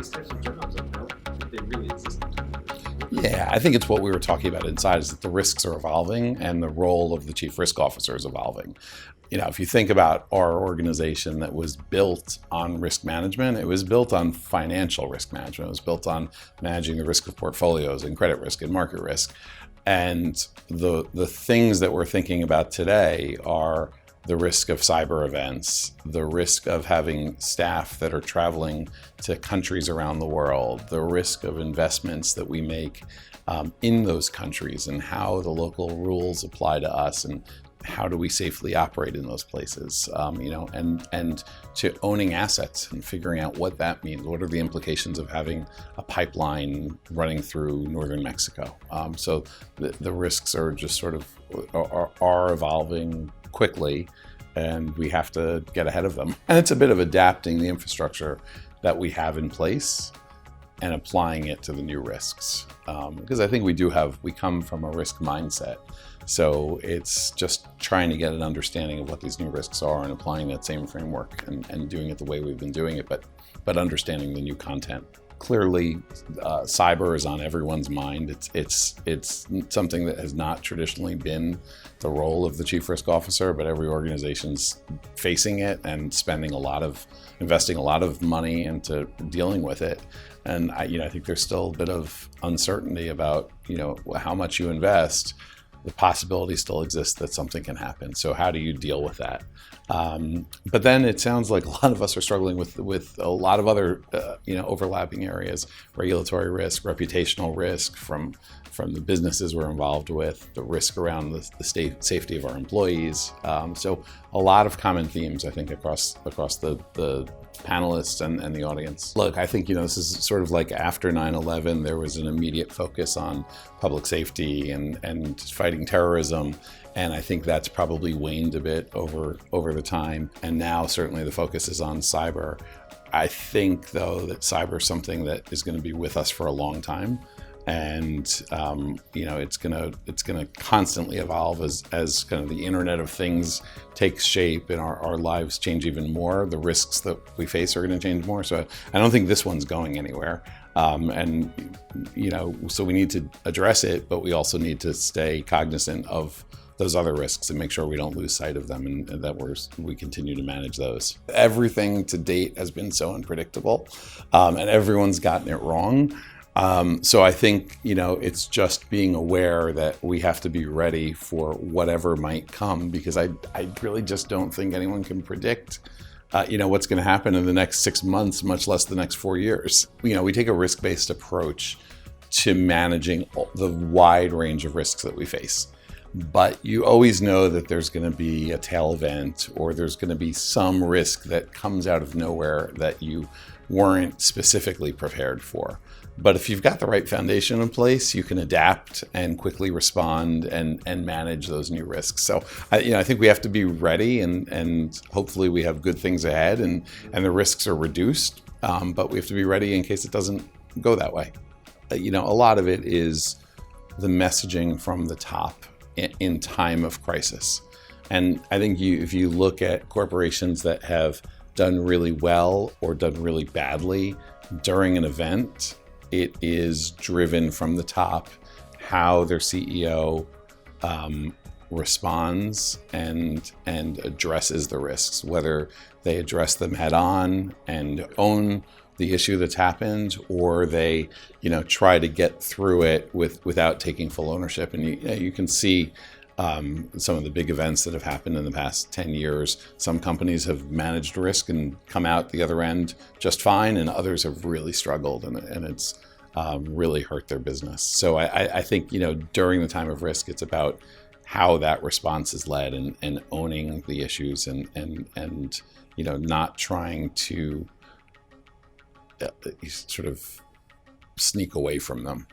these types of jobs, like how they really exist? Yeah, I think it's what we were talking about inside, is that the risks are evolving and the role of the chief risk officer is evolving. If you think about our organization that was built on risk management, it was built on financial risk management. It was built on managing the risk of portfolios and credit risk and market risk. And the things that we're thinking about today are the risk of cyber events, the risk of having staff that are traveling to countries around the world, the risk of investments that we make in those countries and how the local rules apply to us and how do we safely operate in those places, and to owning assets and figuring out what that means. What are the implications of having a pipeline running through northern Mexico? So the risks are just sort of are evolving quickly, and we have to get ahead of them. And it's a bit of adapting the infrastructure that we have in place and applying it to the new risks. Because I think we come from a risk mindset. So it's just trying to get an understanding of what these new risks are and applying that same framework and doing it the way we've been doing it, but understanding the new content. Clearly, cyber is on everyone's mind. It's something that has not traditionally been the role of the chief risk officer, but every organization's facing it and investing a lot of money into dealing with it. And I think there's still a bit of uncertainty about how much you invest. The possibility still exists that something can happen. So how do you deal with that? But then it sounds like a lot of us are struggling with a lot of other overlapping areas: regulatory risk, reputational risk from the businesses we're involved with, the risk around the safety of our employees. So a lot of common themes, I think, across the panelists and the audience. Look, I think this is sort of like after 9/11, there was an immediate focus on public safety and fighting terrorism. And I think that's probably waned a bit over the time. And now certainly the focus is on cyber. I think, though, that cyber is something that is going to be with us for a long time. And it's gonna constantly evolve as kind of the Internet of Things takes shape and our lives change even more. The risks that we face are going to change more. So I don't think this one's going anywhere. So we need to address it, but we also need to stay cognizant of those other risks and make sure we don't lose sight of them and that we continue to manage those. Everything to date has been so unpredictable, and everyone's gotten it wrong. So I think, it's just being aware that we have to be ready for whatever might come, because I really just don't think anyone can predict, what's going to happen in the next 6 months, much less the next 4 years. We take a risk-based approach to managing the wide range of risks that we face. But you always know that there's going to be a tail event, or there's going to be some risk that comes out of nowhere that you weren't specifically prepared for. But if you've got the right foundation in place, you can adapt and quickly respond and manage those new risks. So I think we have to be ready, and hopefully we have good things ahead and the risks are reduced. But we have to be ready in case it doesn't go that way. A lot of it is the messaging from the top in time of crisis. And I think if you look at corporations that have done really well or done really badly during an event, it is driven from the top how their CEO responds and addresses the risks, whether they address them head on and own the issue that's happened, or they try to get through it without taking full ownership. And you can see some of the big events that have happened in the past 10 years. Some companies have managed risk and come out the other end just fine, and others have really struggled, and it's really hurt their business. So I think during the time of risk, it's about how that response is led and owning the issues and not trying to sort of sneak away from them.